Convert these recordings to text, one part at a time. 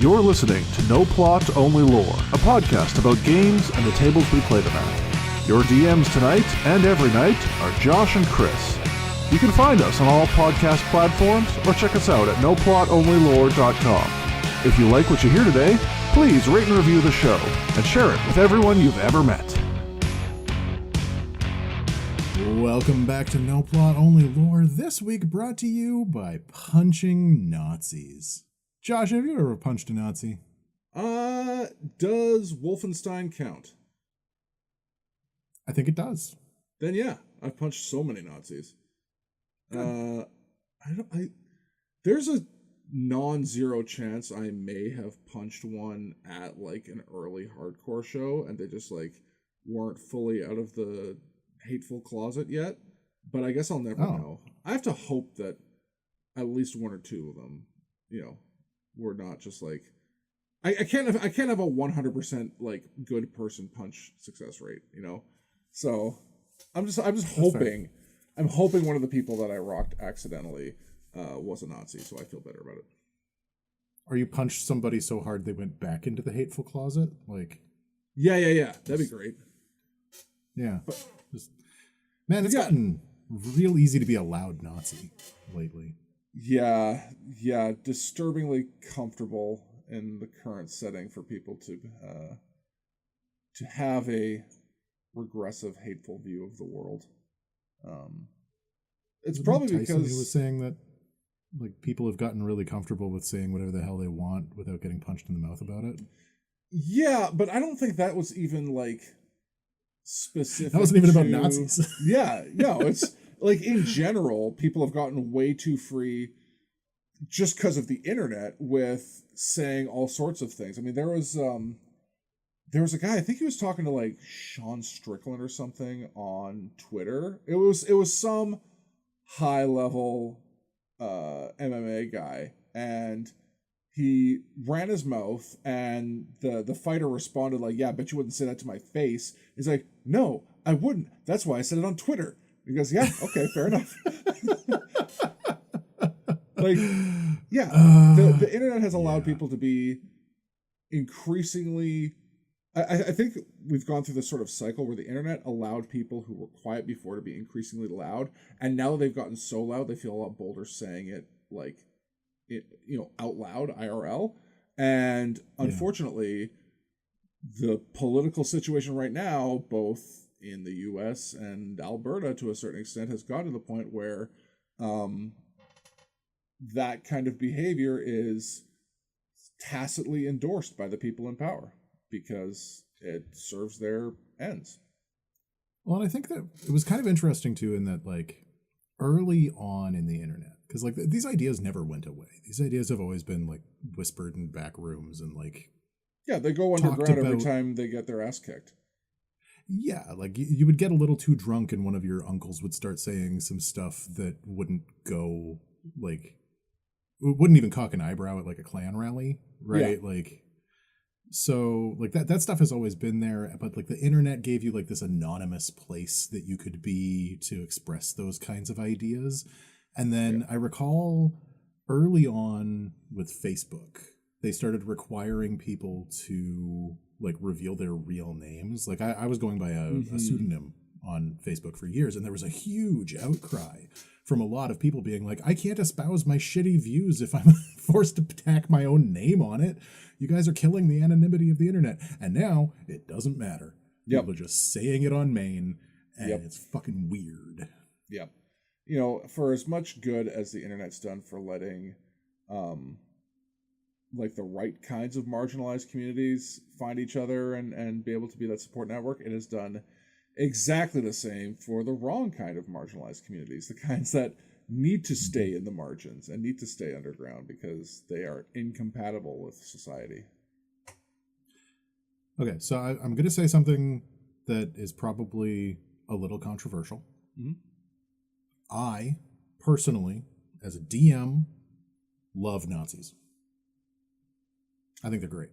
You're listening to No Plot, Only Lore, a podcast about games and the tables we play them at. Your DMs tonight and every night are Josh and Kris. You can find us on all podcast platforms or check us out at noplotonlylore.com. If you like what you hear today, please rate and review the show and share it with everyone you've ever met. Welcome back to No Plot, Only Lore, this week brought to you by Punching Nazis. Josh, have you ever punched a Nazi? Does Wolfenstein count? I think it does. Then yeah, I've punched so many Nazis. There's a non-zero chance I may have punched one at like an early hardcore show and they just like weren't fully out of the hateful closet yet, but I guess I'll never know. I have to hope that at least one or two of them, were not just like I can't have a 100% like good person punch success rate, So I'm just hoping. I'm hoping one of the people that I rocked accidentally was a Nazi, so I feel better about it. Or you punched somebody so hard they went back into the hateful closet? Yeah. That'd be great. Yeah. Man, it's gotten real easy to be a loud Nazi lately. Yeah. Disturbingly comfortable in the current setting for people to have a regressive, hateful view of the world. It's probably Tyson because who was saying that people have gotten really comfortable with saying whatever the hell they want without getting punched in the mouth about it. Yeah, but I don't think that was even specific. That wasn't even about Nazis. Yeah, no, it's in general, people have gotten way too free just because of the internet with saying all sorts of things. I mean, there was a guy, I think he was talking to Sean Strickland or something on Twitter. It was some high level MMA guy, and he ran his mouth, and the fighter responded yeah, I bet you wouldn't say that to my face. He's like, no, I wouldn't. That's why I said it on Twitter. He goes, yeah, okay, fair enough. The internet has allowed people to be increasingly. I think we've gone through this sort of cycle where the internet allowed people who were quiet before to be increasingly loud, and now that they've gotten so loud, they feel a lot bolder saying it out loud, IRL. And unfortunately, the political situation right now, both in the U.S. and Alberta to a certain extent, has gotten to the point where that kind of behavior is tacitly endorsed by the people in power, because it serves their ends. Well, and I think that it was kind of interesting too in that early on in the internet, because these ideas never went away. These ideas have always been whispered in back rooms and yeah, they go underground every time they get their ass kicked. Yeah, you would get a little too drunk and one of your uncles would start saying some stuff that wouldn't go wouldn't even cock an eyebrow at a Klan rally, right? Yeah. So that stuff has always been there, but the internet gave you this anonymous place that you could be to express those kinds of ideas. And then I recall early on with Facebook, they started requiring people to reveal their real names. I was going by a pseudonym on Facebook for years, and there was a huge outcry from a lot of people being I can't espouse my shitty views if I'm forced to tack my own name on it. You guys are killing the anonymity of the internet. And now it doesn't matter. People are just saying it on main, and it's fucking weird. Yep. For as much good as the internet's done for letting the right kinds of marginalized communities find each other and be able to be that support network, it has done exactly the same for the wrong kind of marginalized communities, the kinds that need to stay in the margins and need to stay underground because they are incompatible with society. Okay, so I'm going to say something that is probably a little controversial. Mm-hmm. I, personally, as a DM, love Nazis. I think they're great.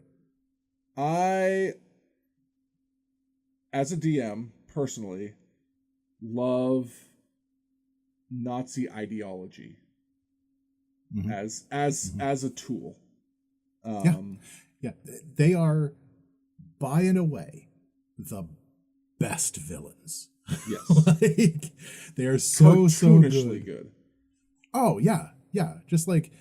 I, as a DM, personally, love Nazi ideology as a tool. Yeah, they are by and away the best villains. Yes. Like, they are so cartoonishly good. Oh yeah, just like,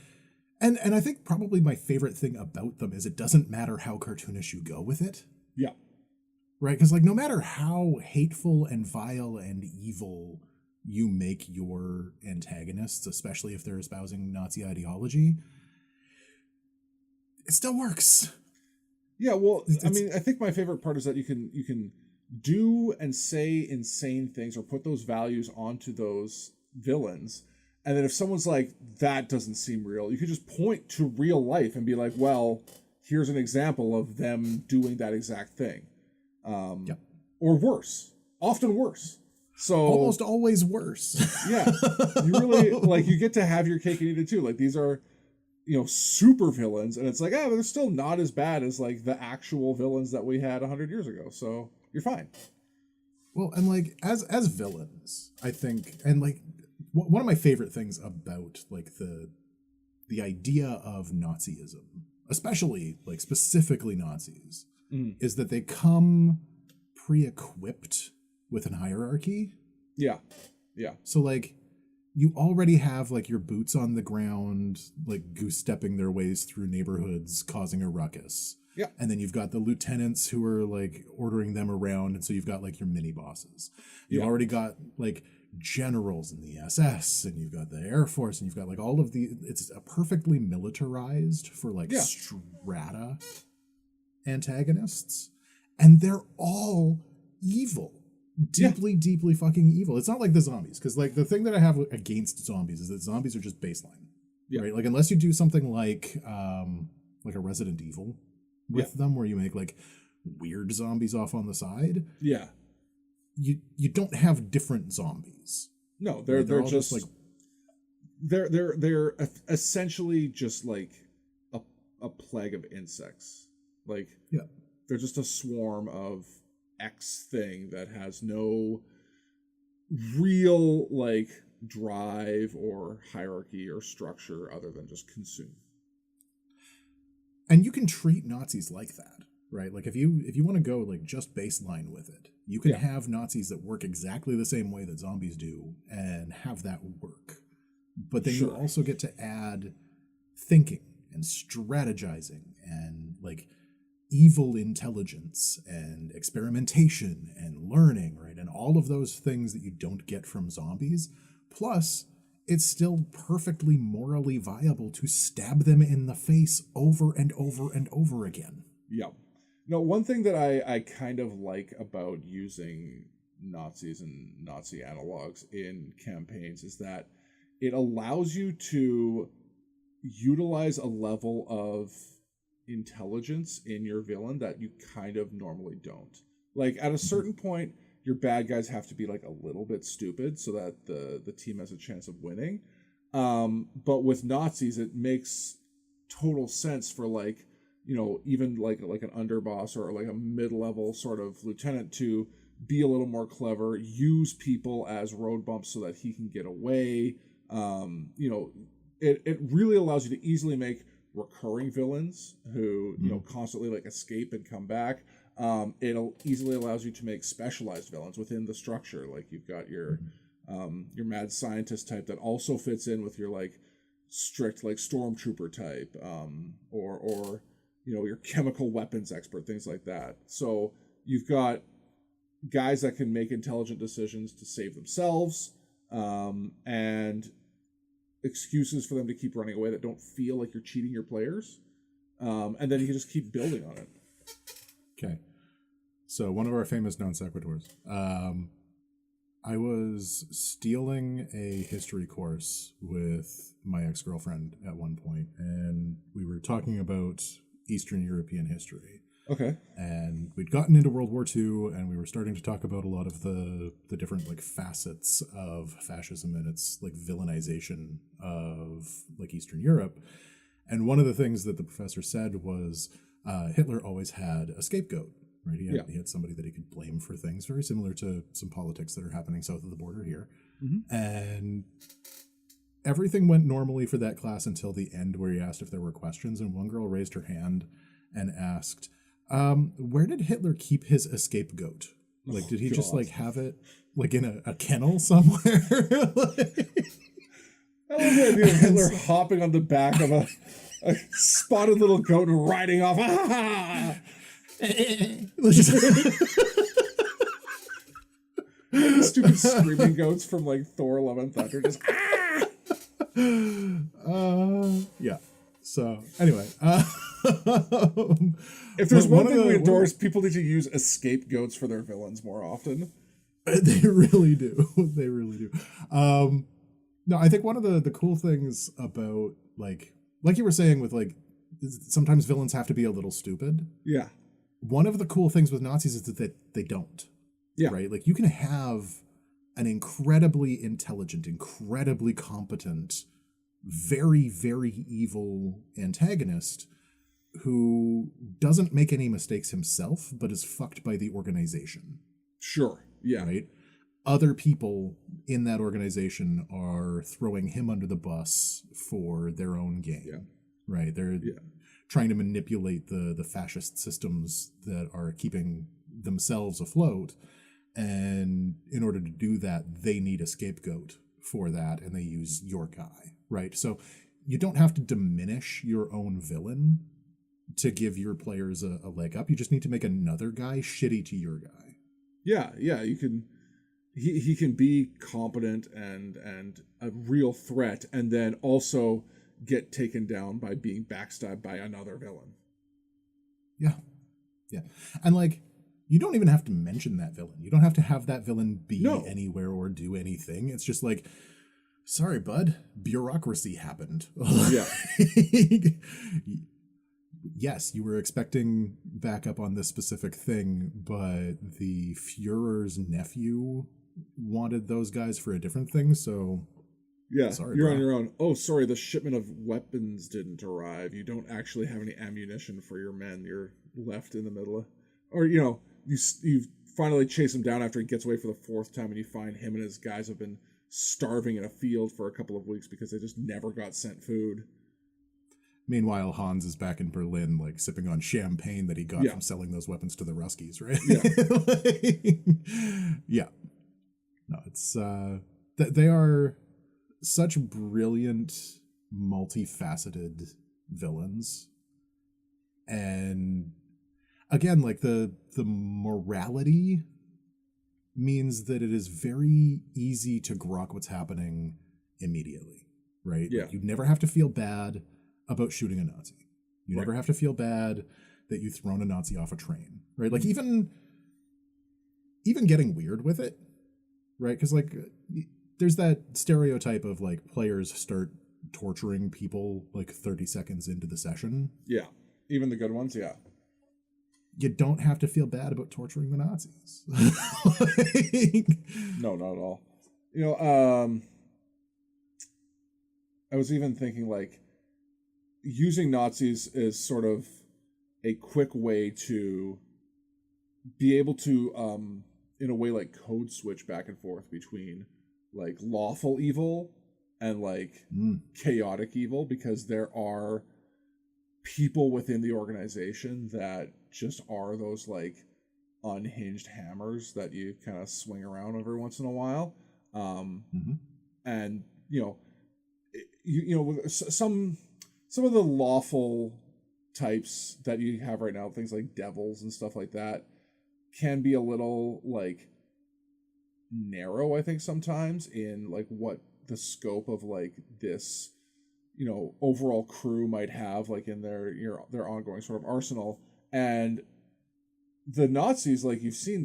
and I think probably my favorite thing about them is it doesn't matter how cartoonish you go with it. Yeah. Right, because like no matter how hateful and vile and evil you make your antagonists, especially if they're espousing Nazi ideology, it still works. Yeah, well, I mean, I think my favorite part is that you can do and say insane things or put those values onto those villains, and then if someone's like, that doesn't seem real, you can just point to real life and be like, well, here's an example of them doing that exact thing. Or worse, often worse. So almost always worse. Yeah, you really like, you get to have your cake and eat it too. Like, these are, super villains, and it's like, but they're still not as bad as like the actual villains that we had 100 years ago. So you're fine. Well, and like as villains, I think, and like one of my favorite things about like the idea of Nazism, especially like specifically Nazis, is that they come pre-equipped with an hierarchy. Yeah. So like you already have like your boots on the ground, like goose-stepping their ways through neighborhoods, causing a ruckus. Yeah. And then you've got the lieutenants who are like ordering them around, and so you've got like your mini bosses. You've already got like generals in the SS, and you've got the Air Force, and you've got like all of the, it's a perfectly militarized for like strata antagonists, and they're all evil. Deeply fucking evil. It's not like the zombies, because like the thing that I have against zombies is that zombies are just baseline. Right? Like unless you do something like a Resident Evil with them, where you make like weird zombies off on the side. Yeah. You don't have different zombies. No, they're just like they're essentially just like a plague of insects. Like, they're just a swarm of X thing that has no real like drive or hierarchy or structure other than just consume. And you can treat Nazis like that, right? Like if you want to go like just baseline with it, you can have Nazis that work exactly the same way that zombies do and have that work. But then you also get to add thinking and strategizing and like evil intelligence and experimentation and learning, right? And all of those things that you don't get from zombies. Plus, it's still perfectly morally viable to stab them in the face over and over and over again. Yeah. No, one thing that I kind of like about using Nazis and Nazi analogs in campaigns is that it allows you to utilize a level of intelligence in your villain that you kind of normally don't. Like at a certain point, your bad guys have to be like a little bit stupid so that the team has a chance of winning. But with Nazis, it makes total sense for like, even like an underboss or like a mid-level sort of lieutenant to be a little more clever, use people as road bumps so that he can get away. It really allows you to easily make recurring villains who constantly like escape and come back. It'll easily allows you to make specialized villains within the structure. Like you've got your mad scientist type that also fits in with your like strict like stormtrooper type, or your chemical weapons expert, things like that. So you've got guys that can make intelligent decisions to save themselves, and excuses for them to keep running away that don't feel like you're cheating your players. And then you can just keep building on it. Okay. So one of our famous non sequiturs. I was stealing a history course with my ex-girlfriend at one point, and we were talking about Eastern European history. Okay. And we'd gotten into World War II, and we were starting to talk about a lot of the different like facets of fascism and its like villainization of like Eastern Europe. And one of the things that the professor said was Hitler always had a scapegoat, right? He had somebody that he could blame for things, very similar to some politics that are happening south of the border here. Mm-hmm. everything went normally for that class until the end, where he asked if there were questions, and one girl raised her hand and asked, where did Hitler keep his escape goat? Like, did he just like have it like in a kennel somewhere? I love the idea of Hitler hopping on the back of a spotted little goat and riding off. Stupid screaming goats from like Thor: Love and Thunder, just yeah. So anyway, if there's one thing we endorse, people need to use scapegoats for their villains more often. They really do. They really do. No, I think one of the cool things about like you were saying with like sometimes villains have to be a little stupid. Yeah. One of the cool things with Nazis is that they don't. Yeah. Right? Like you can have an incredibly intelligent, incredibly competent, very, very evil antagonist who doesn't make any mistakes himself, but is fucked by the organization. Sure. Yeah. Right? Other people in that organization are throwing him under the bus for their own gain. Yeah. Right? They're trying to manipulate the fascist systems that are keeping themselves afloat. And in order to do that, they need a scapegoat for that, and they use your guy, right? So you don't have to diminish your own villain to give your players a leg up. You just need to make another guy shitty to your guy. Yeah, you can. He can be competent and a real threat, and then also get taken down by being backstabbed by another villain. Yeah, and like. You don't even have to mention that villain. You don't have to have that villain be anywhere or do anything. It's just like, sorry, bud, bureaucracy happened. Yeah. Yes, you were expecting backup on this specific thing, but the Fuhrer's nephew wanted those guys for a different thing, so... Yeah, sorry, you're bro. on your own. Oh, sorry, the shipment of weapons didn't arrive. You don't actually have any ammunition for your men. You're left in the middle of... Or, you know... You finally chase him down after he gets away for the fourth time, and you find him and his guys have been starving in a field for a couple of weeks because they just never got sent food. Meanwhile, Hans is back in Berlin, like sipping on champagne that he got from selling those weapons to the Ruskies, right? Yeah. No, it's they are such brilliant, multifaceted villains, and again, like the morality means that it is very easy to grok what's happening immediately, right? Yeah. Like you never have to feel bad about shooting a Nazi. You never have to feel bad that you've thrown a Nazi off a train, right? Like even getting weird with it, right? Because like there's that stereotype of like players start torturing people like 30 seconds into the session. Yeah, even the good ones, yeah. You don't have to feel bad about torturing the Nazis. No, not at all. You know, I was even thinking like using Nazis is sort of a quick way to be able to, in a way, like code switch back and forth between like lawful evil and like chaotic evil, because there are people within the organization that just are those like unhinged hammers that you kind of swing around every once in a while. And you know, some of the lawful types that you have right now, things like devils and stuff like that, can be a little like narrow, I think, sometimes in like what the scope of like this, you know, overall crew might have like in their ongoing sort of arsenal. And the Nazis, like you've seen,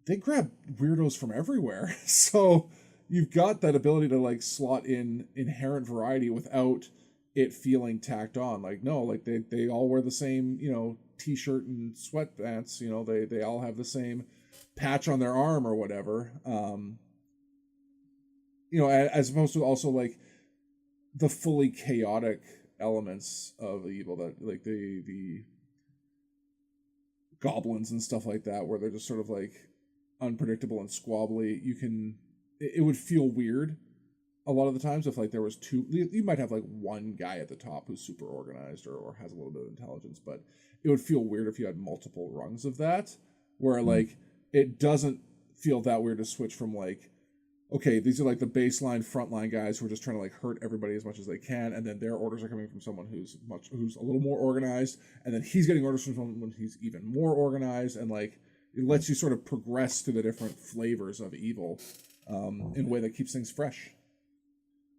they grab weirdos from everywhere. So you've got that ability to like slot in inherent variety without it feeling tacked on. Like, no, like they all wear the same, you know, t-shirt and sweatpants, you know, they all have the same patch on their arm or whatever. You know, as opposed to also like the fully chaotic elements of evil that like the goblins and stuff like that, where they're just sort of like unpredictable and squabbly. It would feel weird a lot of the times if like there was two, you might have like one guy at the top who's super organized or has a little bit of intelligence, but it would feel weird if you had multiple rungs of that, where like it doesn't feel that weird to switch from like, okay, these are like the baseline frontline guys who are just trying to like hurt everybody as much as they can, and then their orders are coming from someone who's a little more organized, and then he's getting orders from someone who's even more organized, and like it lets you sort of progress through the different flavors of evil in a way that keeps things fresh.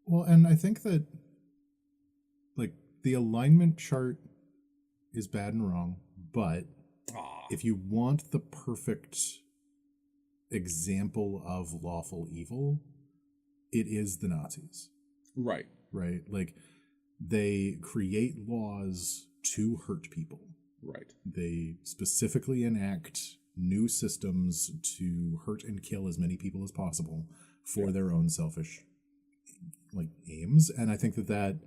Well, and I think that like the alignment chart is bad and wrong, but if you want the perfect example of lawful evil, it is the Nazis. Right. Right? Like, they create laws to hurt people. Right. They specifically enact new systems to hurt and kill as many people as possible for their own selfish like aims. And I think that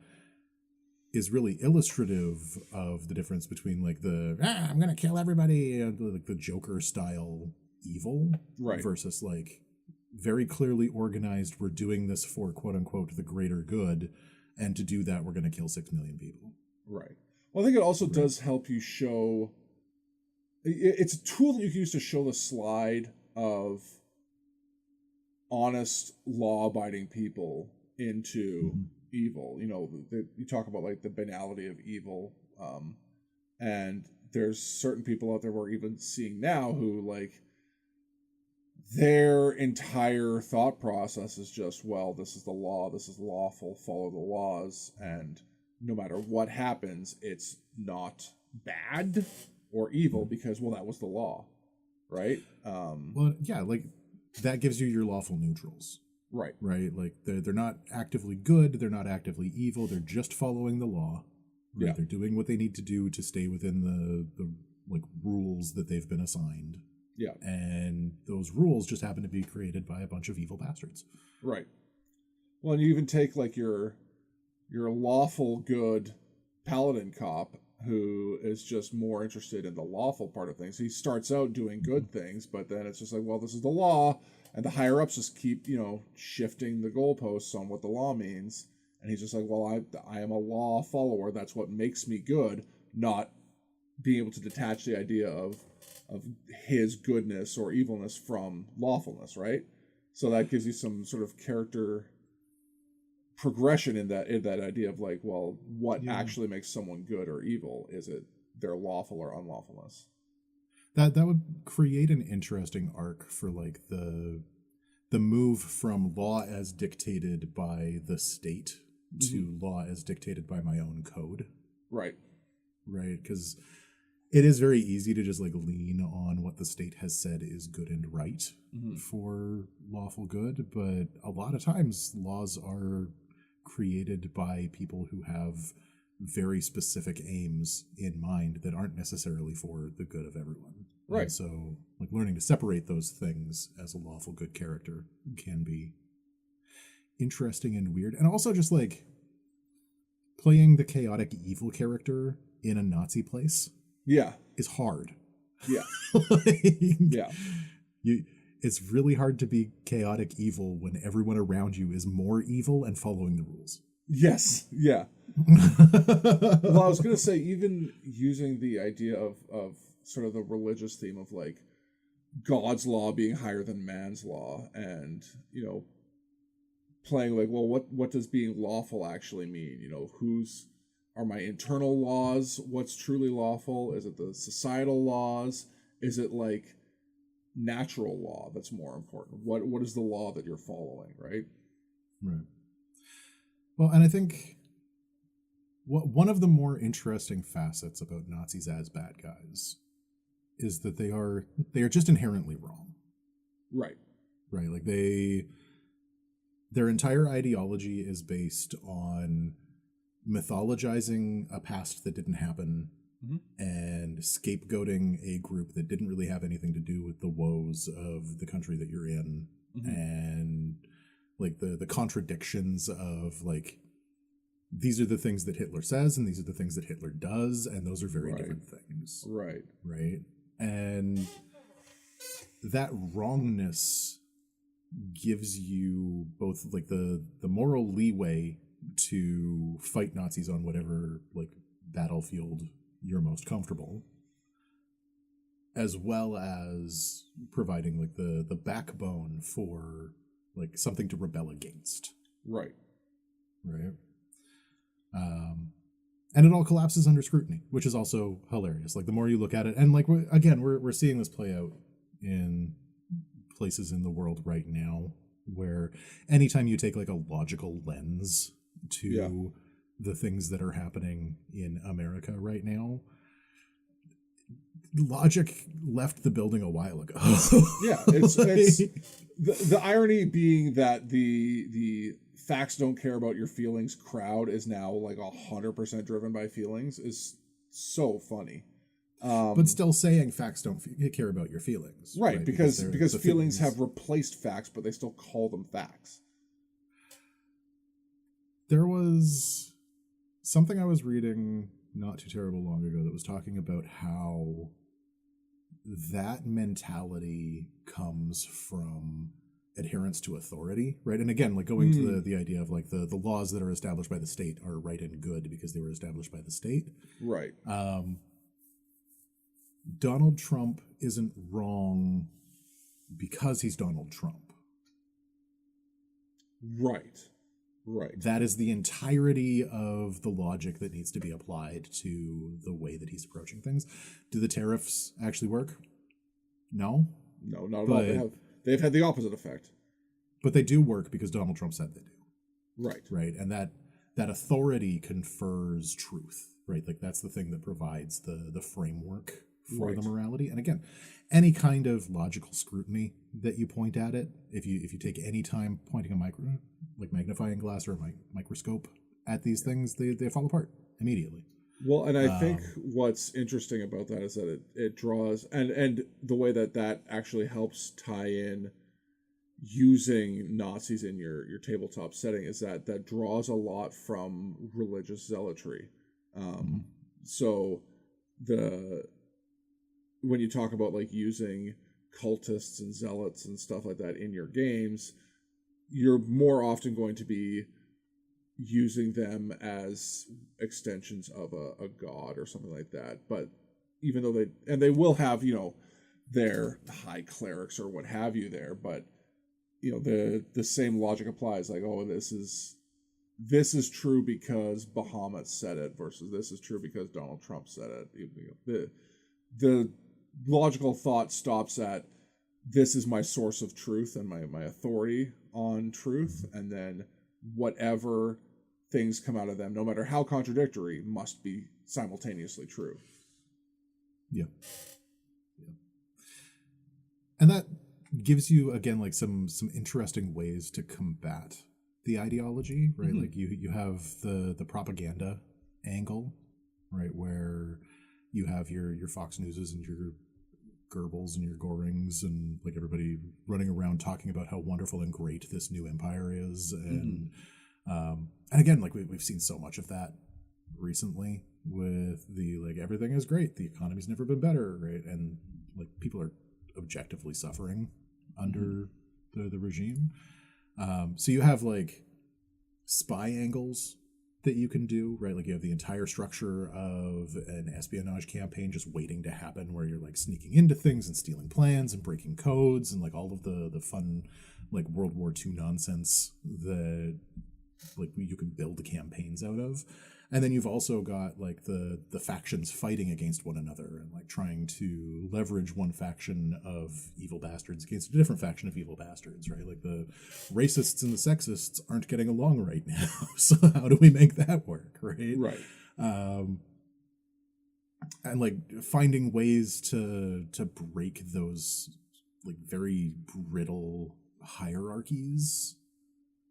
is really illustrative of the difference between like the I'm gonna kill everybody, like the Joker style evil, right, versus like very clearly organized, we're doing this for quote unquote the greater good, and to do that we're going to kill 6 million people. Right. Well, I think it also does help you show, it's a tool that you can use to show the slide of honest law-abiding people into evil. You know, you talk about like the banality of evil, and there's certain people out there we're even seeing now who like their entire thought process is just, well, this is the law, this is lawful, follow the laws, and no matter what happens, it's not bad or evil because, well, that was the law, right? Well, yeah, like that gives you your lawful neutrals. Right. Right? Like they're not actively good, they're not actively evil, they're just following the law. Right? Yeah. They're doing what they need to do to stay within the like rules that they've been assigned. Yeah. And those rules just happen to be created by a bunch of evil bastards. Right. Well, and you even take like your lawful good paladin cop who is just more interested in the lawful part of things. He starts out doing good things, but then it's just like, well, this is the law, and the higher ups just keep, shifting the goalposts on what the law means. And he's just like, well, I am a law follower. That's what makes me good, not being able to detach the idea of his goodness or evilness from lawfulness, right? So that gives you some sort of character progression in that idea of like, well, what actually makes someone good or evil? Is it their lawful or unlawfulness? That would create an interesting arc for like the move from law as dictated by the state to law as dictated by my own code. Right. Right, because it is very easy to just like lean on what the state has said is good and right for lawful good, but a lot of times laws are created by people who have very specific aims in mind that aren't necessarily for the good of everyone. Right. And so like learning to separate those things as a lawful good character can be interesting and weird. And also just like playing the chaotic evil character in a Nazi place. Yeah. Is hard. Yeah. Yeah. It's really hard to be chaotic evil when everyone around you is more evil and following the rules. Yes. Yeah. Well, I was going to say, even using the idea of sort of the religious theme of like God's law being higher than man's law, and, playing like, well, what does being lawful actually mean? Who's are my internal laws what's truly lawful? Is it the societal laws? Is it like natural law that's more important? What is the law that you're following, right? Right. Well, and I think one of the more interesting facets about Nazis as bad guys is that they are just inherently wrong. Right. Right. Like their entire ideology is based on mythologizing a past that didn't happen and scapegoating a group that didn't really have anything to do with the woes of the country that you're in, and like the contradictions of like, these are the things that Hitler says and these are the things that Hitler does, and those are very different things. Right. And that wrongness gives you both like the moral leeway to fight Nazis on whatever like battlefield you're most comfortable, as well as providing like the backbone for like something to rebel against. Right. And it all collapses under scrutiny, which is also hilarious. Like the more you look at it, and like we're seeing this play out in places in the world right now, where anytime you take like a logical lens to the things that are happening in America right now, logic left the building a while ago. It's the irony being that the facts don't care about your feelings crowd is now like 100% driven by feelings is so funny. But still saying facts don't care about your feelings. Right, because feelings have replaced facts, but they still call them facts. There was something I was reading not too terrible long ago that was talking about how that mentality comes from adherence to authority, right? And again, like going to the idea of like the laws that are established by the state are right and good because they were established by the state. Right. Donald Trump isn't wrong because he's Donald Trump. Right. That is the entirety of the logic that needs to be applied to the way that he's approaching things. Do the tariffs actually work? No, not at all. They've had the opposite effect. But they do work because Donald Trump said they do. Right. And that authority confers truth, right? Like that's the thing that provides the framework for the morality. And again, any kind of logical scrutiny that you point at it, if you take any time pointing a magnifying glass or a microscope at these things, they fall apart immediately. Well, and I think what's interesting about that is that it draws, and the way that actually helps tie in using Nazis in your tabletop setting is that draws a lot from religious zealotry. So when you talk about like using cultists and zealots and stuff like that in your games, you're more often going to be using them as extensions of a god or something like that. But even though they will have, their high clerics or what have you there, but the same logic applies. Like, oh, this is true because Bahamut said it versus this is true because Donald Trump said it. The logical thought stops at this is my source of truth and my authority on truth, and then whatever things come out of them, no matter how contradictory, must be simultaneously true. Yeah. And that gives you, again, like some interesting ways to combat the ideology, right? Mm-hmm. Like you have the propaganda angle, right, where you have your Fox Newses and your Goebbels and your Gorings and like everybody running around talking about how wonderful and great this new empire is, and again, like we've seen so much of that recently with the like everything is great, the economy's never been better, right? And like people are objectively suffering under the regime. So you have like spy angles that you can do, right? Like you have the entire structure of an espionage campaign just waiting to happen, where you're like sneaking into things and stealing plans and breaking codes and like all of the fun like World War II nonsense that like you can build campaigns out of. And then you've also got like the factions fighting against one another and like trying to leverage one faction of evil bastards against a different faction of evil bastards, right? Like the racists and the sexists aren't getting along right now. So how do we make that work, right? Right. And like finding ways to break those like very brittle hierarchies.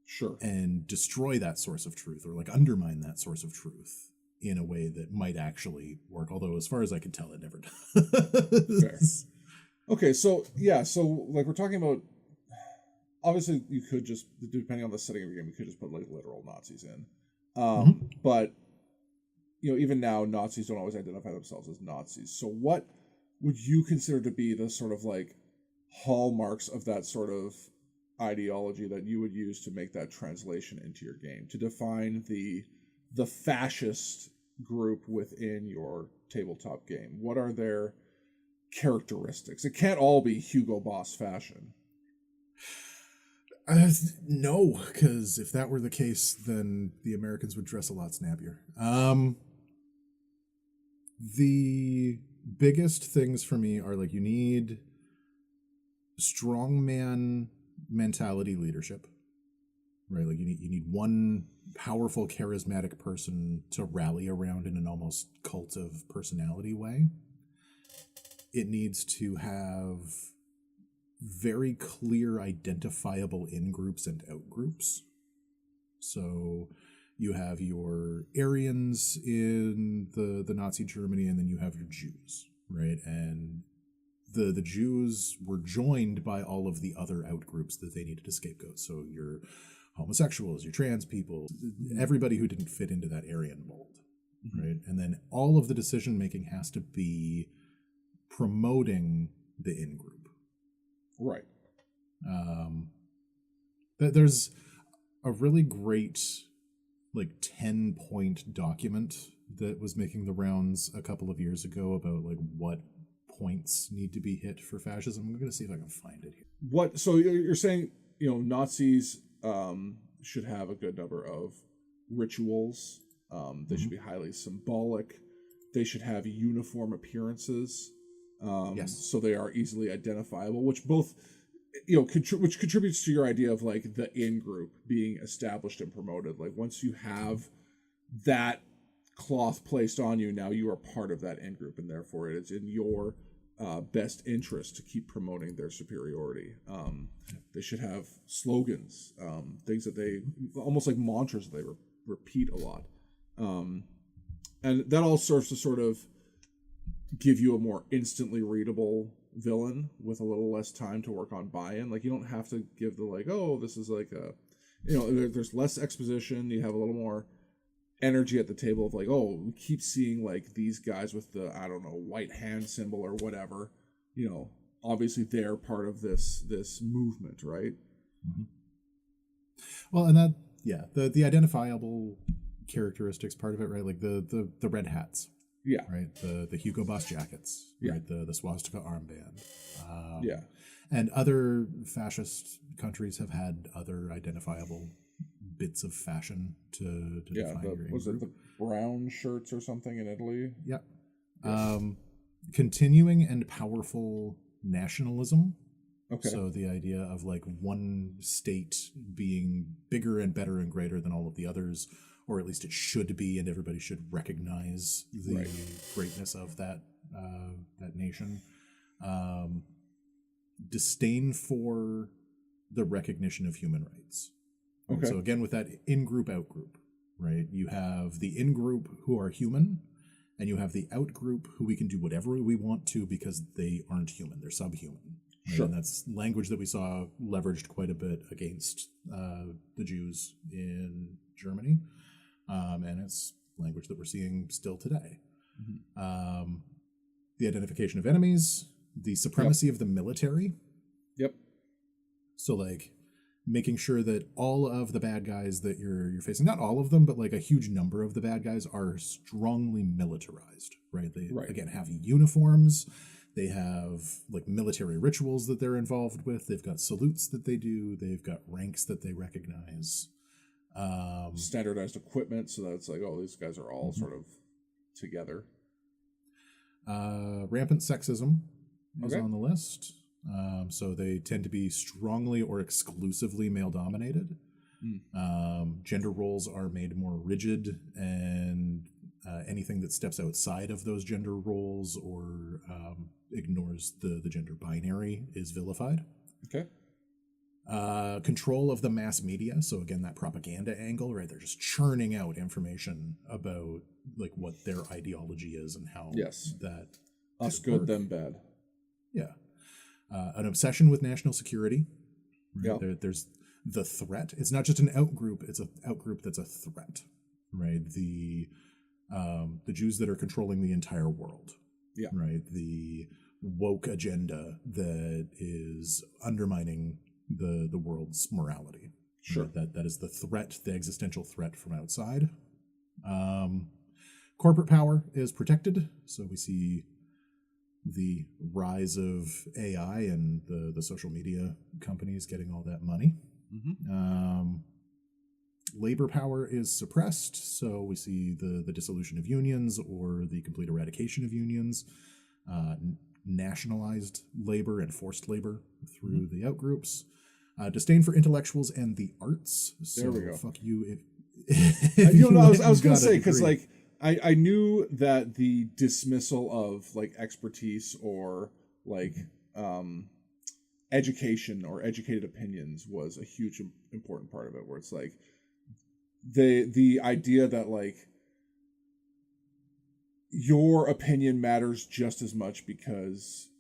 Sure. And destroy that source of truth, or like undermine that source of truth in a way that might actually work. Although, as far as I can tell, it never does. Fair. Okay, so like we're talking about, obviously you could just, depending on the setting of your game, you could just put like literal Nazis in. But even now, Nazis don't always identify themselves as Nazis. So what would you consider to be the sort of like hallmarks of that sort of ideology that you would use to make that translation into your game, to define the fascist group within your tabletop game? What are their characteristics? It can't all be Hugo Boss fashion. No, because if that were the case, then the Americans would dress a lot snappier. The biggest things for me are like you need strongman mentality leadership, right? Like you need one powerful, charismatic person to rally around in an almost cult of personality way. It needs to have very clear, identifiable in-groups and out-groups. So you have your Aryans in the Nazi Germany, and then you have your Jews, right? And the Jews were joined by all of the other out-groups that they needed to scapegoat. So your homosexuals, your trans people, everybody who didn't fit into that Aryan mold, right? And then all of the decision-making has to be promoting the in-group. Right. There's a really great 10-point document that was making the rounds a couple of years ago about what points need to be hit for fascism. I'm going to see if I can find it here. So you're saying, Nazis should have a good number of rituals. They should be highly symbolic. They should have uniform appearances. Yes. So they are easily identifiable, which both, which contributes to your idea of the in-group being established and promoted. Once you have that cloth placed on you, now you are part of that in-group, and therefore it is in your best interest to keep promoting their superiority. They should have slogans, things that they, almost like mantras that they repeat a lot. And that all serves to sort of give you a more instantly readable villain with a little less time to work on buy-in. You don't have to give the this is there's less exposition. You have a little more energy at the table of we keep seeing these guys with the, I don't know, white hand symbol or whatever. Obviously they're part of this movement, right? Mm-hmm. Well, and that, yeah, the identifiable characteristics part of it, right? The red hats. Yeah. Right. The Hugo Boss jackets. Yeah. Right. The swastika armband. Yeah. And other fascist countries have had other identifiable bits of fashion to define your was it the brown shirts or something in Italy? Yeah. Yes. Continuing and powerful nationalism. Okay. So the idea of one state being bigger and better and greater than all of the others, or at least it should be, and everybody should recognize the greatness of that nation. Disdain for the recognition of human rights. Okay. So again, with that in-group, out-group, right? You have the in-group who are human, and you have the out-group who we can do whatever we want to because they aren't human. They're subhuman. Right? Sure. And that's language that we saw leveraged quite a bit against the Jews in Germany. And it's language that we're seeing still today. Mm-hmm. The identification of enemies, the supremacy of the military. Yep. So making sure that all of the bad guys that you're facing, not all of them, but a huge number of the bad guys are strongly militarized, right? They again have uniforms. They have military rituals that they're involved with. They've got salutes that they do. They've got ranks that they recognize. Standardized equipment, so that's these guys are all sort of together. Rampant sexism is on the list. So they tend to be strongly or exclusively male dominated. Gender roles are made more rigid, and anything that steps outside of those gender roles or ignores the gender binary is vilified. Okay. Control of the mass media. So again, that propaganda angle, right? They're just churning out information about what their ideology is and how that us good, work. Them bad. Yeah. An obsession with national security. Right? Yeah. There's the threat. It's not just an out group. It's an out group that's a threat, right? The Jews that are controlling the entire world. Yeah. Right. The woke agenda that is undermining the world's morality. Sure. That is the threat, the existential threat from outside. Corporate power is protected, so we see the rise of AI and the social media companies getting all that money. Labor power is suppressed, so we see the dissolution of unions or the complete eradication of unions. Nationalized labor and forced labor through the outgroups. Disdain for intellectuals and the arts. So there we go. Fuck you I was going to say, because like I knew that the dismissal of like expertise or like education or educated opinions was a huge important part of it, where it's like the idea that like your opinion matters just as much because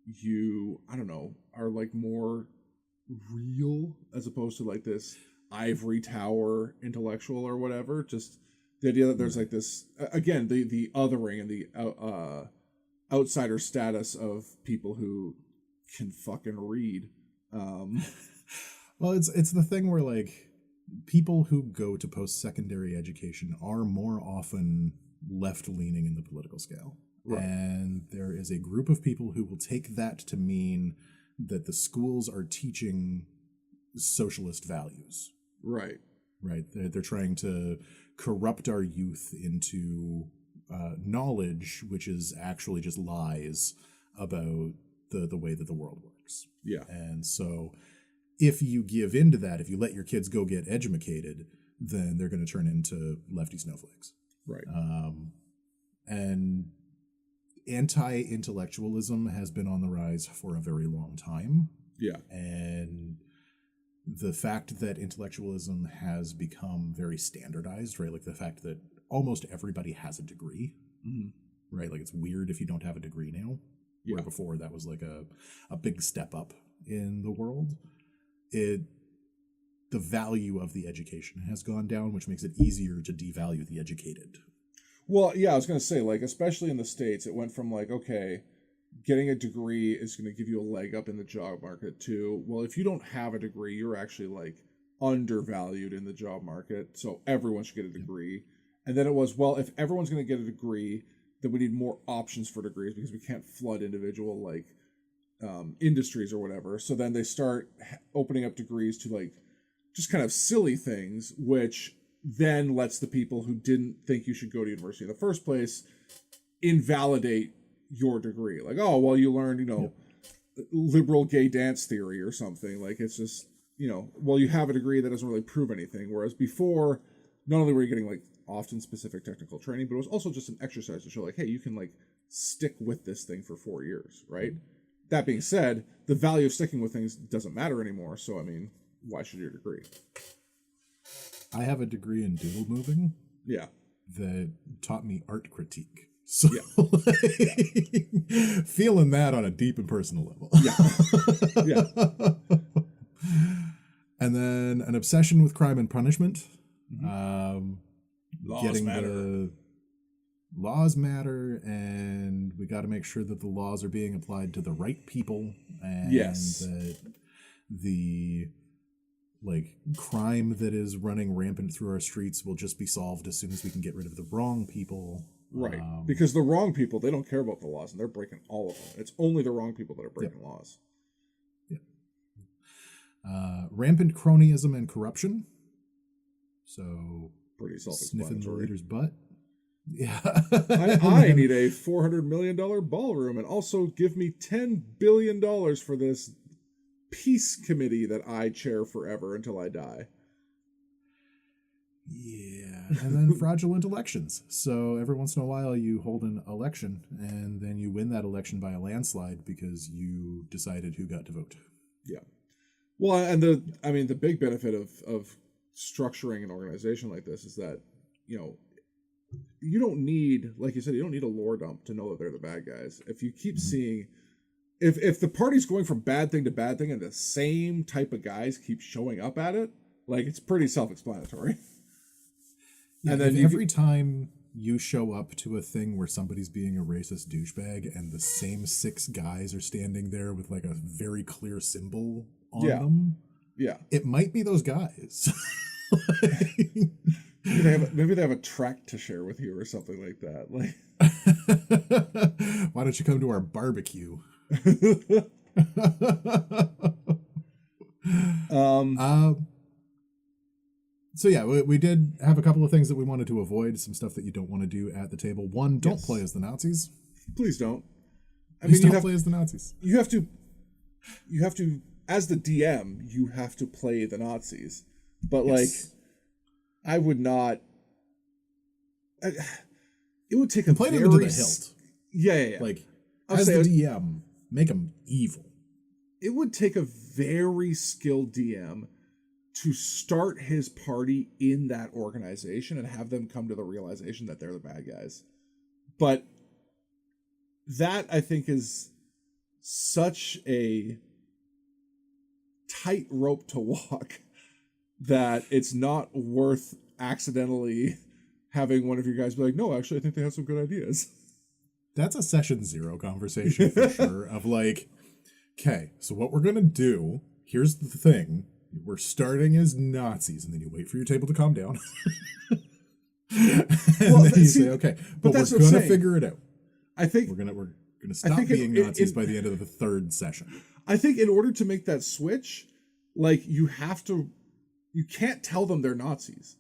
you, I don't know, are like more real as opposed to like this ivory tower intellectual or whatever. Just the idea that there's like this, again, the othering and the outsider status of people who can fucking read. Well, it's the thing where like people who go to post-secondary education are more often left-leaning in the political scale. Right. And there is a group of people who will take that to mean that the schools are teaching socialist values. Right. Right. They're trying to corrupt our youth into knowledge, which is actually just lies about the way that the world works. Yeah. And so if you give into that, if you let your kids go get edumacated, then they're going to turn into lefty snowflakes. Right. And anti-intellectualism has been on the rise for a very long time. Yeah. And the fact that intellectualism has become very standardized, right? Like the fact that almost everybody has a degree, right? Like it's weird if you don't have a degree now. Yeah. Where before that was like a big step up in the world. The value of the education has gone down, which makes it easier to devalue the educated. Well, yeah, I was going to say, like, especially in the States, it went from like, okay, getting a degree is going to give you a leg up in the job market to, well, if you don't have a degree, you're actually like undervalued in the job market, so everyone should get a degree. And then it was, well, if everyone's going to get a degree, then we need more options for degrees because we can't flood individual like industries or whatever. So then they start opening up degrees to like just kind of silly things, which then lets the people who didn't think you should go to university in the first place invalidate your degree. Like, oh, well, you learned, you know, liberal gay dance theory or something. Like, it's just, you know, well, you have a degree that doesn't really prove anything. Whereas before, not only were you getting like often specific technical training, but it was also just an exercise to show like, hey, you can like stick with this thing for 4 years, right? That being said, the value of sticking with things doesn't matter anymore. So, I mean, why should your degree? I have a degree in doodle moving. Yeah. That taught me art critique. So, like, feeling that on a deep and personal level. Yeah. Yeah. And then an obsession with crime and punishment. Laws matter. Laws matter, and we got to make sure that the laws are being applied to the right people, and that the like crime that is running rampant through our streets will just be solved as soon as we can get rid of the wrong people. Right. Because the wrong people, they don't care about the laws, and they're breaking all of them. It's only the wrong people that are breaking laws. Yeah. Rampant cronyism and corruption. So pretty self-explanatory. Sniffing the leader's butt. Yeah. I need a $400 million ballroom, and also give me $10 billion for this peace committee that I chair forever until I die. Yeah. And then fraudulent elections. So every once in a while you hold an election and then you win that election by a landslide because you decided who got to vote. Yeah. Well, and the big benefit of structuring an organization like this is that, you know, you don't need, like you said, you don't need a lore dump to know that they're the bad guys. If you keep seeing, if the party's going from bad thing to bad thing and the same type of guys keep showing up at it, like, it's pretty self-explanatory. Yeah, and then every time you show up to a thing where somebody's being a racist douchebag and the same 6 guys are standing there with like a very clear symbol on them. Yeah. It might be those guys. Maybe they have a track to share with you or something like that. Like, why don't you come to our barbecue? So yeah, we did have a couple of things that we wanted to avoid, some stuff that you don't want to do at the table. One, don't play as the Nazis. Please don't. Please don't play as the Nazis. You have to, as the DM, you have to play the Nazis. But like, I would not. It would take a play very them to the hilt. Yeah. Like, as the DM, make them evil. It would take a very skilled DM to start his party in that organization and have them come to the realization that they're the bad guys. But that, I think, is such a tight rope to walk that it's not worth accidentally having one of your guys be like, no, actually, I think they have some good ideas. That's a session 0 conversation for sure, of like, okay, so what we're going to do, here's the thing. We're starting as Nazis, and then you wait for your table to calm down. And then you say, okay, but we're going to figure it out. I think we're gonna stop being Nazis by the end of the 3rd session. I think in order to make that switch, like you can't tell them they're Nazis.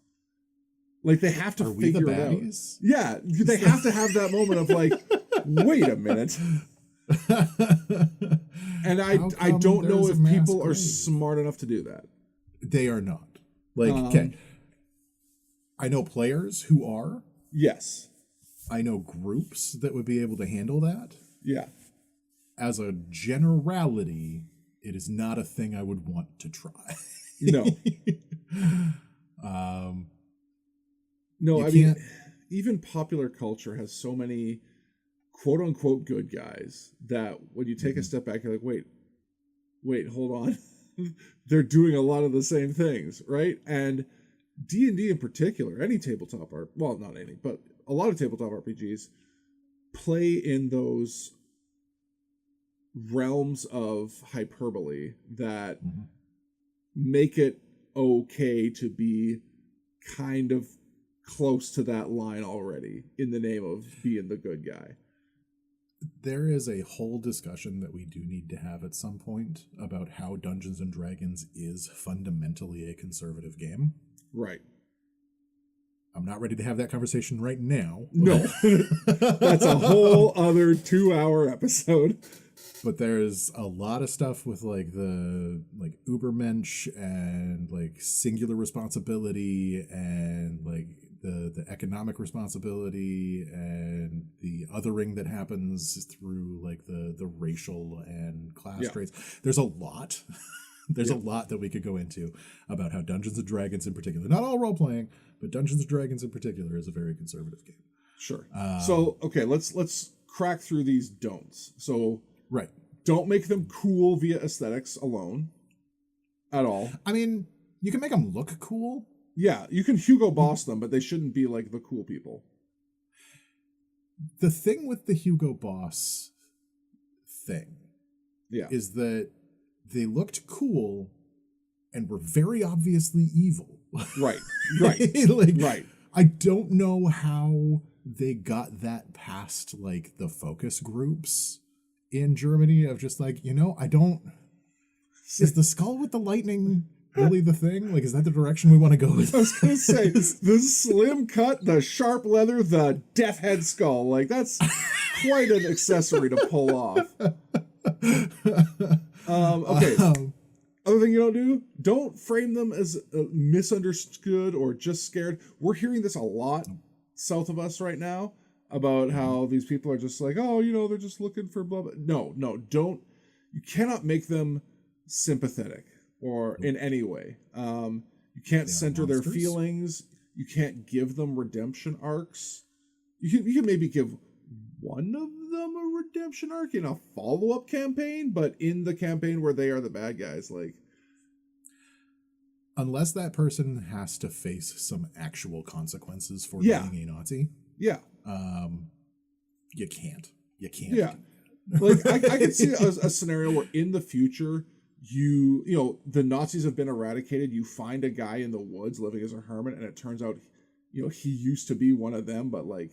Like they have to figure it out. Yeah, they have to have that moment of like, wait a minute. And I don't know if people are smart enough to do that. They are not. Like, okay. I know players who are. Yes. I know groups that would be able to handle that. Yeah. As a generality, it is not a thing I would want to try. No. No, I mean, even popular culture has so many quote unquote good guys that when you take a step back, you're like, wait, hold on. They're doing a lot of the same things, right? And D&D in particular, any tabletop well, not any, but a lot of tabletop RPGs play in those realms of hyperbole that make it okay to be kind of close to that line already in the name of being the good guy. There is a whole discussion that we do need to have at some point about how Dungeons and Dragons is fundamentally a conservative game. Right. I'm not ready to have that conversation right now. No. That's a whole other 2-hour episode. But there's a lot of stuff with like the like Ubermensch and like singular responsibility and like the economic responsibility and the othering that happens through like the racial and class traits. There's a lot. There's a lot that we could go into about how Dungeons and Dragons in particular, not all role playing, but Dungeons and Dragons in particular is a very conservative game. Sure. So okay, let's crack through these don'ts. So right. Don't make them cool via aesthetics alone at all. I mean, you can make them look cool. Yeah, you can Hugo Boss them, but they shouldn't be like the cool people. The thing with the Hugo Boss thing is that they looked cool and were very obviously evil. Right. Right. I don't know how they got that past like the focus groups in Germany of just like, is the skull with the lightning really the thing? Like, is that the direction we want to go with? I was going to say, the slim cut, the sharp leather, the death head skull. Like, that's quite an accessory to pull off. Okay. Other thing you don't frame them as misunderstood or just scared. We're hearing this a lot south of us right now about how these people are just like, oh, they're just looking for blah, blah. No, don't. You cannot make them sympathetic or in any way. You can't center their feelings. You can't give them redemption arcs. You can maybe give one of them a redemption arc in a follow-up campaign, but in the campaign where they are the bad guys, like, unless that person has to face some actual consequences for being a Nazi. Yeah. You can't. Yeah. Like I can see a scenario where in the future you know the Nazis have been eradicated. You find a guy in the woods living as a hermit, and it turns out he used to be one of them, but like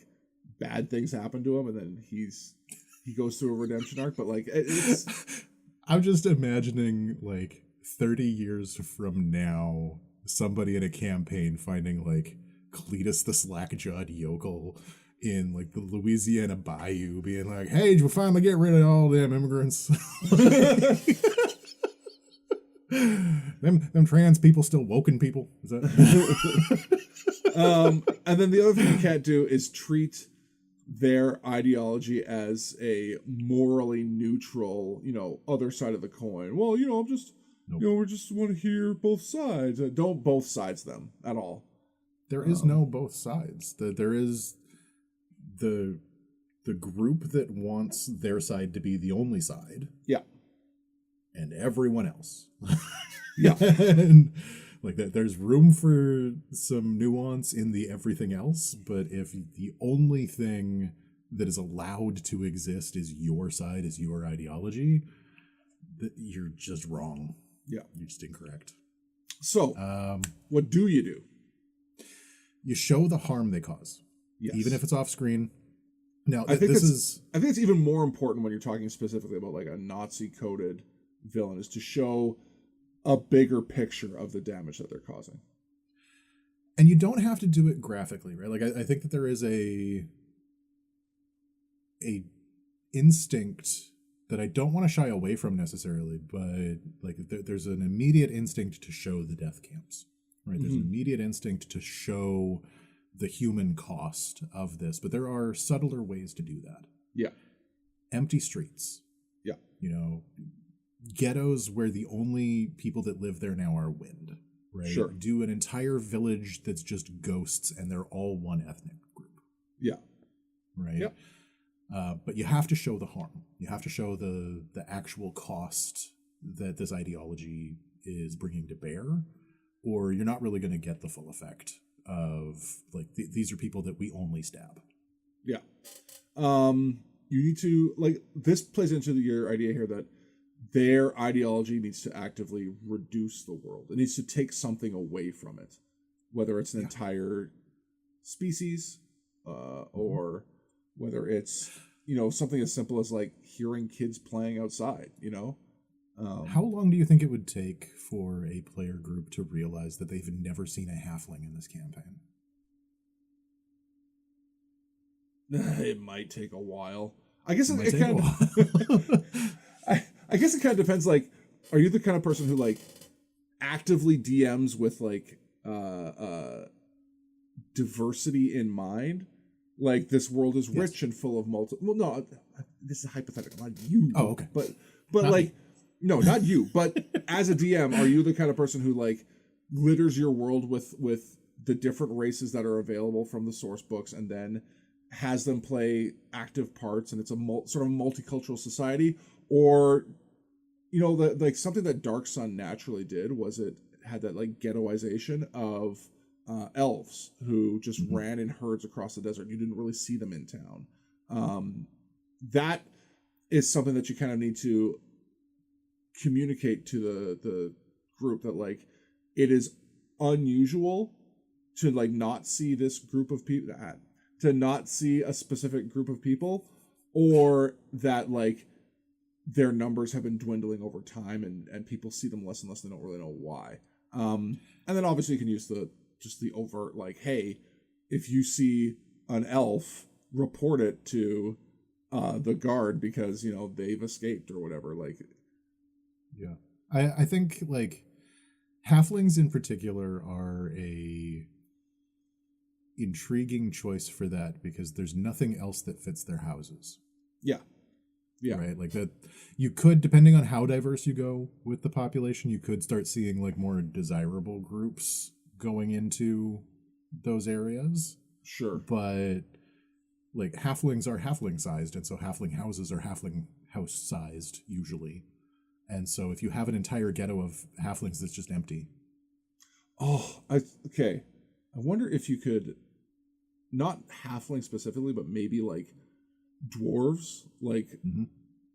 bad things happen to him, and then he goes through a redemption arc. But like it's I'm just imagining like 30 years from now, somebody in a campaign finding like Cletus the slack-jawed yokel in like the Louisiana bayou, being like, "Hey, we'll finally get rid of all them immigrants." them trans people still woken people. Is that? And then the other thing you can't do is treat their ideology as a morally neutral, other side of the coin. Well, I'm just, Nope. we just want to hear both sides. Don't both sides them at all. There is no both sides. There is the group that wants their side to be the only side. Yeah. And everyone else. Yeah. And like that, there's room for some nuance in the everything else, but if the only thing that is allowed to exist is your side, is your ideology, you're just wrong. Yeah. You're just incorrect. So, what do you do? You show the harm they cause. Yes. Even if it's off screen. Now, I think it's even more important when you're talking specifically about like a Nazi-coded villain is to show a bigger picture of the damage that they're causing. And you don't have to do it graphically, right? Like I think that there is a instinct that I don't want to shy away from necessarily, but like there's an immediate instinct to show the death camps, right? There's an immediate instinct to show the human cost of this, but there are subtler ways to do that. Yeah. Empty streets. Yeah. Ghettos where the only people that live there now are wind, right? Sure. Do an entire village that's just ghosts and they're all one ethnic group. Yeah. Right? Yep. But you have to show the harm. You have to show the actual cost that this ideology is bringing to bear, or you're not really going to get the full effect of like these are people that we only stab. Yeah. You need to like this plays into your idea here that their ideology needs to actively reduce the world. It needs to take something away from it, whether it's an entire species, or whether it's something as simple as like hearing kids playing outside. How long do you think it would take for a player group to realize that they've never seen a halfling in this campaign? It might take a while. I guess It kind of. I guess it kind of depends. Like, are you the kind of person who like actively DMs with like diversity in mind? Like this world is rich and full of Well, no, this is hypothetical. Not you. Oh, okay. But Not like, me. no, not you. But as a DM, are you the kind of person who like litters your world with the different races that are available from the source books, and then has them play active parts, and it's a sort of multicultural society? Or like something that Dark Sun naturally did was it had that like ghettoization of elves who just ran in herds across the desert. You didn't really see them in town. That is something that you kind of need to communicate to the group, that like it is unusual to like not see this group of people, to not see a specific group of people, or that like their numbers have been dwindling over time and people see them less and less. They don't really know why. And then obviously you can use the overt, like, hey, if you see an elf, report it to the guard because, they've escaped or whatever. Like, yeah. I think like halflings in particular are a intriguing choice for that because there's nothing else that fits their houses. Yeah. Yeah. Right. Like that you could, depending on how diverse you go with the population, you could start seeing like more desirable groups going into those areas. Sure. But like halflings are halfling sized, and so halfling houses are halfling house sized usually. And so if you have an entire ghetto of halflings that's just empty. Oh, okay. I wonder if you could not halfling specifically, but maybe like dwarves, like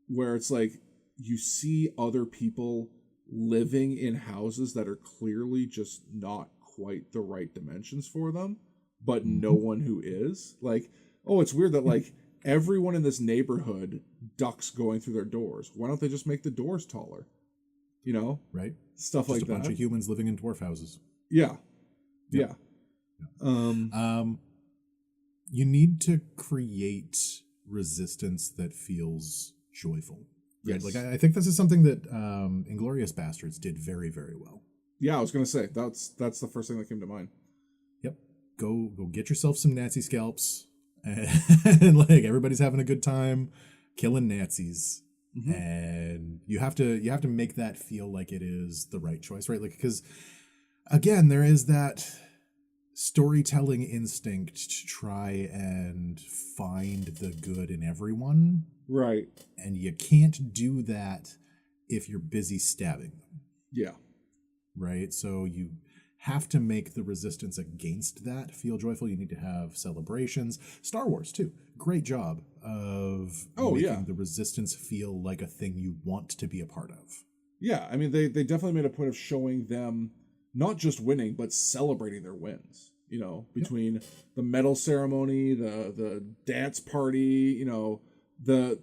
where it's like you see other people living in houses that are clearly just not quite the right dimensions for them, but no one who is. Like, oh, it's weird that like everyone in this neighborhood ducks going through their doors. Why don't they just make the doors taller? You know? Right. Stuff Just like a that. bunch of humans living in dwarf houses. Yeah. Yep. Yeah. You need to create resistance that feels joyful. Right? Yes. Like I think this is something that Inglourious Bastards did very, very well. Yeah, I was gonna say that's the first thing that came to mind. Yep. Go get yourself some Nazi scalps, and like everybody's having a good time killing Nazis. And you have to make that feel like it is the right choice, right? Like, because again, there is that storytelling instinct to try and find the good in everyone, Right. and you can't do that if you're busy stabbing them. Yeah. Right? So you have to make the resistance against that feel joyful. You need to have celebrations. Star Wars too, great job of making the resistance feel like a thing you want to be a part of. Yeah, I mean they definitely made a point of showing them not just winning but celebrating their wins. You know, between the medal ceremony, the dance party, you know, the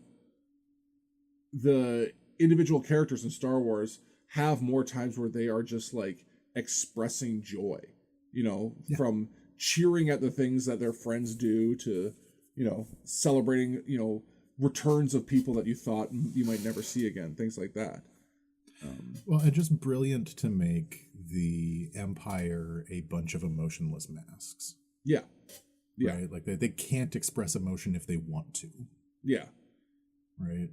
individual characters in Star Wars have more times where they are just like expressing joy, you know, from cheering at the things that their friends do to, you know, celebrating, you know, returns of people that you thought you might never see again, things like that. Well, and just brilliant to make the Empire a bunch of emotionless masks. Yeah. Yeah. Right? Like they can't express emotion if they want to. Yeah. Right?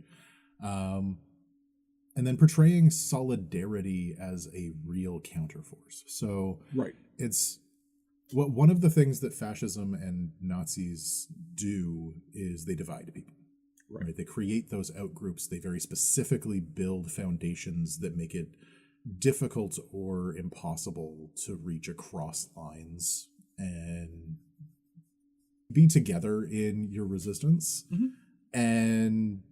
And then portraying solidarity as a real counterforce. So right. It's one of the things that fascism and Nazis do is they divide people. Right. They create those outgroups. They very specifically build foundations that make it difficult or impossible to reach across lines and be together in your resistance. And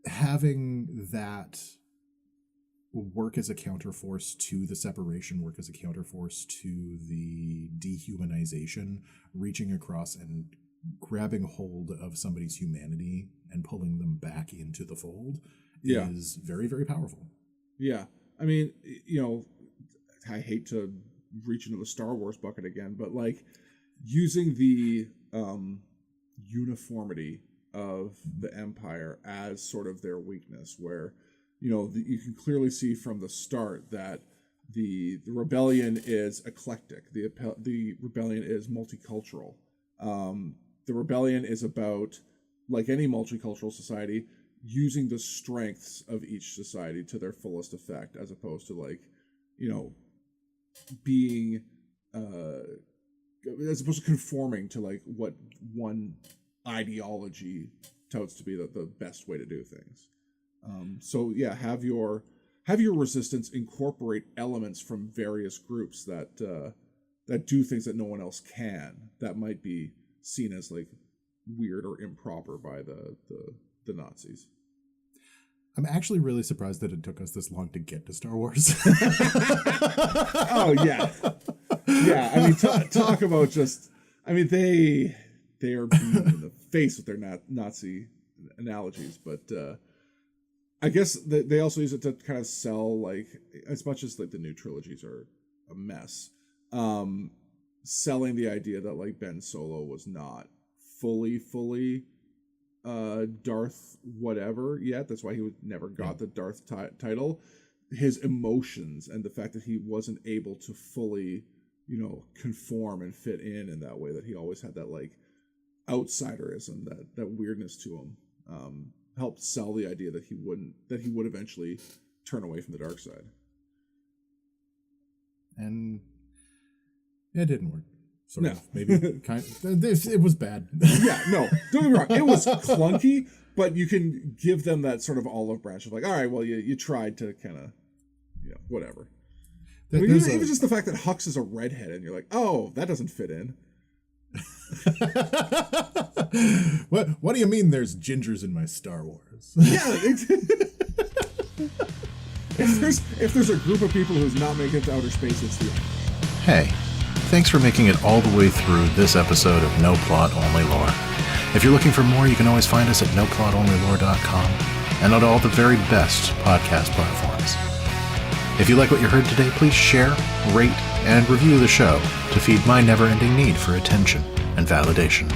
having that work as a counterforce to the separation, work as a counterforce to the dehumanization, reaching across and grabbing hold of somebody's humanity and pulling them back into the fold is very, very powerful. Yeah. I mean, you know, I hate to reach into the Star Wars bucket again, but like using the uniformity of the Empire as sort of their weakness, where, you know, you can clearly see from the start that the rebellion is eclectic. The rebellion is multicultural. The rebellion is about, like any multicultural society, using the strengths of each society to their fullest effect, as opposed to, like, you know, being as opposed to conforming to like what one ideology touts to be the best way to do things. So yeah, have your resistance incorporate elements from various groups that do things that no one else can, that might be seen as like weird or improper by the Nazis. I'm actually really surprised that it took us this long to get to Star Wars. Oh yeah, yeah. I mean, talk about just. I mean, they are beaten in the face with their Nazi analogies, but I guess they also use it to kind of sell, like, as much as like the new trilogies are a mess, selling the idea that like Ben Solo was not fully Darth whatever yet. That's why he never got the Darth title. His emotions and the fact that he wasn't able to fully, you know, conform and fit in that way, that he always had that like outsiderism, that weirdness to him, helped sell the idea that he would eventually turn away from the dark side. And it didn't work. Sort no. of, maybe it was bad. Yeah, no, don't get me wrong. It was clunky, but you can give them that sort of olive branch of like, all right, well, you tried to kind of, you know, whatever. I mean, even just the fact that Hux is a redhead, and you're like, oh, that doesn't fit in. What do you mean there's gingers in my Star Wars? Yeah. If there's a group of people who's not making it to outer space, it's the enemy. Hey, thanks for making it all the way through this episode of No Plot, Only Lore. If you're looking for more, you can always find us at noplotonlylore.com and on all the very best podcast platforms. If you like what you heard today, please share, rate, and review the show to feed my never-ending need for attention and validation.